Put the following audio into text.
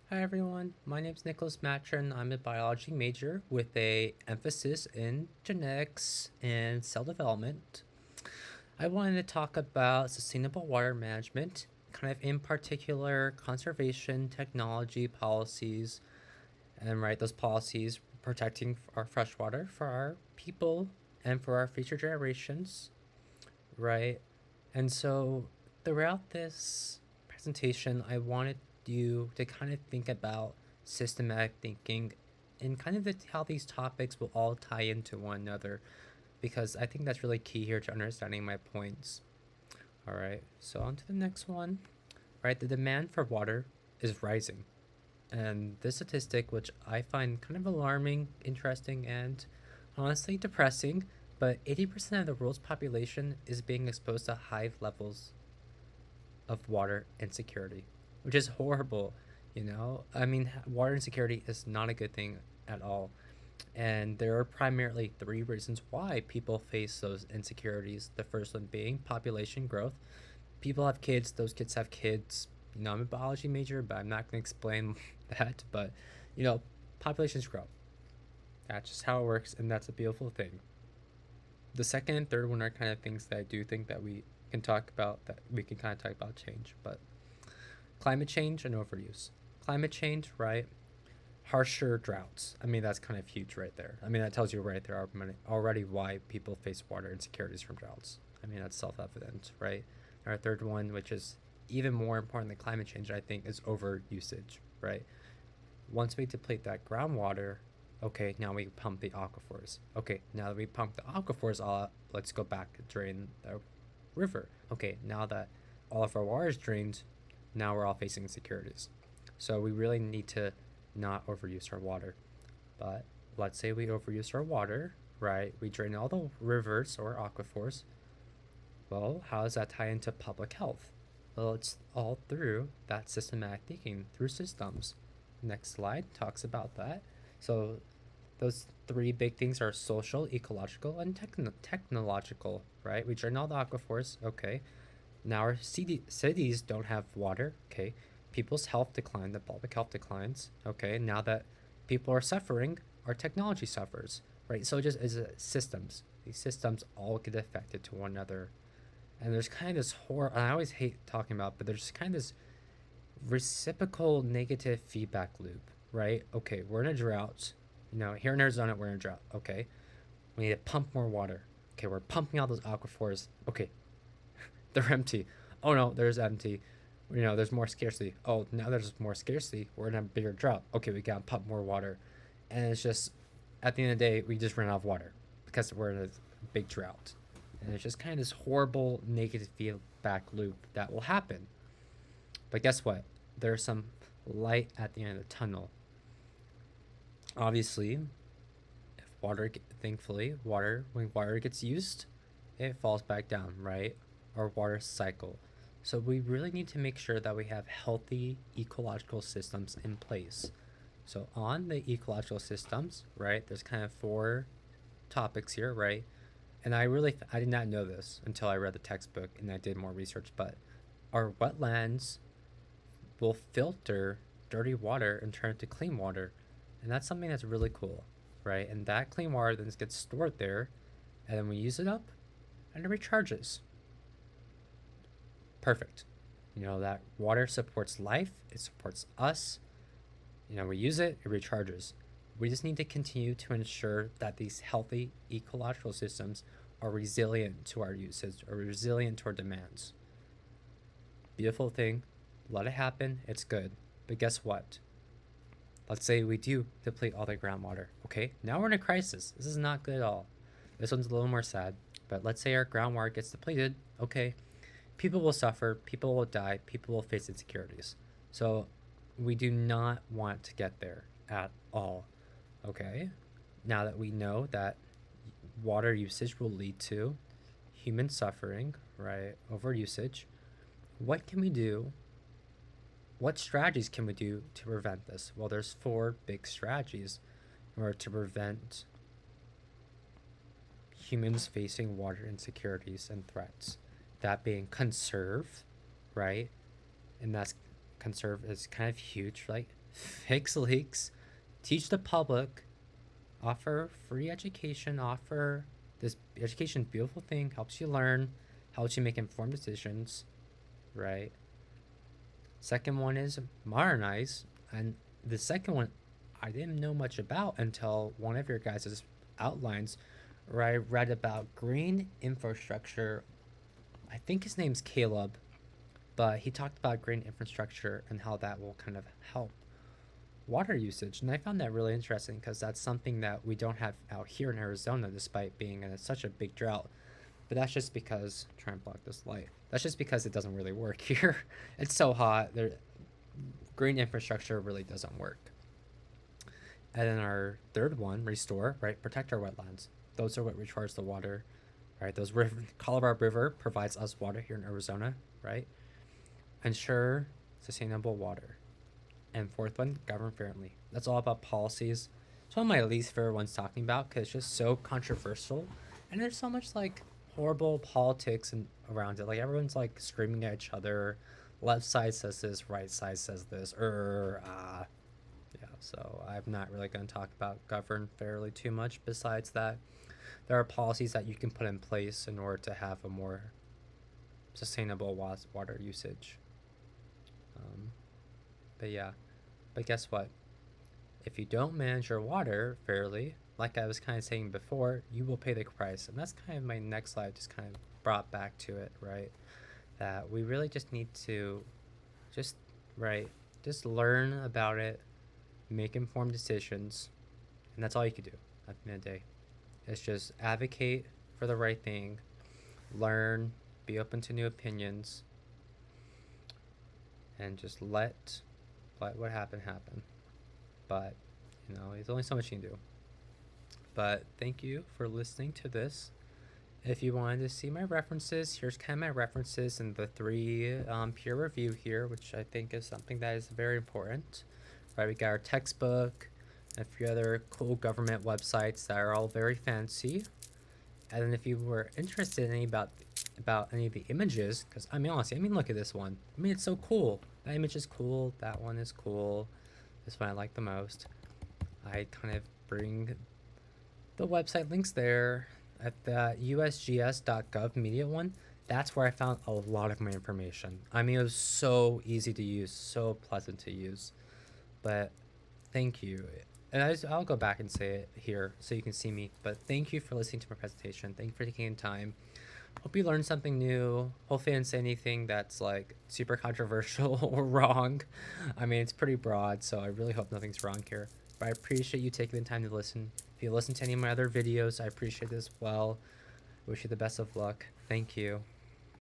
Hi everyone, my name is Nicholas Mathurin. I'm a biology major with a emphasis in genetics and cell development. I wanted to talk about sustainable water management, kind of in particular conservation technology policies, and those policies protecting our fresh water for our people and for our future generations, right? And so throughout this presentation, I wanted you to kind of think about systematic thinking and kind of how these topics will all tie into one another because I think that's really key here to understanding my points. All right, so on to the next one. Right, the demand for water is rising. And this statistic, which I find kind of alarming, interesting, and honestly depressing, but 80% of the world's population is being exposed to high levels of water insecurity, which is horrible. I mean, water insecurity is not a good thing at all. And there are primarily three reasons why people face those insecurities. The first one being population growth. People have kids, those kids have kids. I'm a biology major, but I'm not going to explain that. But, you know, populations grow. That's just how it works, and that's a beautiful thing. The second and third one are kind of things that I do think that we can talk about, that we can kind of talk about change. But climate change and overuse. Climate change, right? Harsher droughts. I mean, that's kind of huge right there. I mean, that tells you right there already why people face water insecurities from droughts. I mean, that's self evident, right? And our third one, which is even more important than climate change, I think, is over usage, right? Once we deplete that groundwater, okay, now we pump the aquifers. Okay, now that we pump the aquifers, let's go back and drain the river. Okay, now that all of our water is drained, now we're all facing insecurities. So we really need to not overuse our water. But let's say we overuse our water, right? We drain all the rivers or aquifers. Well, how does that tie into public health? Well, it's all through that systematic thinking, through systems. Next slide talks about that. So those three big things are social, ecological, and technological, right? We drain all the aquifers, okay. Now our cities don't have water, okay. People's health decline, the public health declines, okay. Now that people are suffering, our technology suffers, right? So it just is systems. These systems all get affected to one another. And there's kind of this horror, I always hate talking about, but there's kind of this reciprocal negative feedback loop, right? Okay, we're in a drought. Here in Arizona, we're in a drought. Okay, we need to pump more water. Okay, we're pumping out those aquifers. Okay, they're empty. Oh no, there's empty. There's more scarcity. Oh, now there's more scarcity. We're in a bigger drought. Okay, we gotta pump more water. And it's just, at the end of the day, we just ran out of water because we're in a big drought. And it's just kind of this horrible negative feedback loop that will happen. But guess what? There's some light at the end of the tunnel. Obviously, if thankfully, when water gets used, it falls back down, right? Our water cycle. So we really need to make sure that we have healthy ecological systems in place. So on the ecological systems, right, there's kind of four topics here, right? And I did not know this until I read the textbook and I did more research, but our wetlands will filter dirty water and turn it to clean water. And that's something that's really cool, right? And that clean water then gets stored there, and then we use it up, and it recharges. Perfect. That water supports life, it supports us. We use it, it recharges. We just need to continue to ensure that these healthy ecological systems are resilient to our usage, or resilient to our demands. Beautiful thing. Let it happen, it's good. But guess what? Let's say we do deplete all the groundwater. Okay, now we're in a crisis. This is not good at all. This one's a little more sad, but let's say our groundwater gets depleted. Okay, people will suffer, people will die, people will face insecurities. So we do not want to get there at all. Okay, now that we know that water usage will lead to human suffering, right, over usage, what can we do? What strategies can we do to prevent this? Well, there's four big strategies in order to prevent humans facing water insecurities and threats. That being conserve, right? And that's conserve is kind of huge, like fix leaks, teach the public, offer free education, offer this education beautiful thing, helps you learn, helps you make informed decisions, right? Second one is modernize. And the second one I didn't know much about until one of your guys' outlines where I read about green infrastructure. I think his name's Caleb, but he talked about green infrastructure and how that will kind of help water usage. And I found that really interesting because that's something that we don't have out here in Arizona despite being in such a big drought. But that's just because, try and block this light. That's just because it doesn't really work here. It's so hot. Green infrastructure really doesn't work. And then our third one, restore, right? Protect our wetlands. Those are what recharge the water, right? Colorado River provides us water here in Arizona, right? Ensure sustainable water. And fourth one, govern fairly. That's all about policies. It's one of my least favorite ones talking about because it's just so controversial. And there's so much like horrible politics and around it. Like everyone's like screaming at each other. Left side says this, right side says this. Yeah, so I'm not really going to talk about govern fairly too much. Besides that, there are policies that you can put in place in order to have a more sustainable water usage. But yeah, but guess what? If you don't manage your water fairly, like I was kind of saying before, you will pay the price. And that's kind of my next slide, just kind of brought back to it, right? That we really just need to just learn about it, make informed decisions, and that's all you can do at the end of the day. It's just advocate for the right thing, learn, be open to new opinions, and just let what happen. But there's only so much you can do. But thank you for listening to this. If you wanted to see my references, here's kind of my references and the 3 peer review here, which I think is something that is very important. Right, we got our textbook and a few other cool government websites that are all very fancy. And then if you were interested in any about any of the images, because honestly, look at this one. It's so cool. That image is cool. That one is cool. This one I like the most. I kind of bring the website links there at the usgs.gov media one. That's where I found a lot of my information. It was so easy to use, so pleasant to use. But thank you. And I'll go back and say it here so you can see me. But thank you for listening to my presentation. Thank you for taking the time. Hope you learned something new. Hopefully I didn't say anything that's like super controversial or wrong. It's pretty broad, so I really hope nothing's wrong here. But I appreciate you taking the time to listen. If you listen to any of my other videos, I appreciate it as well. Wish you the best of luck. Thank you.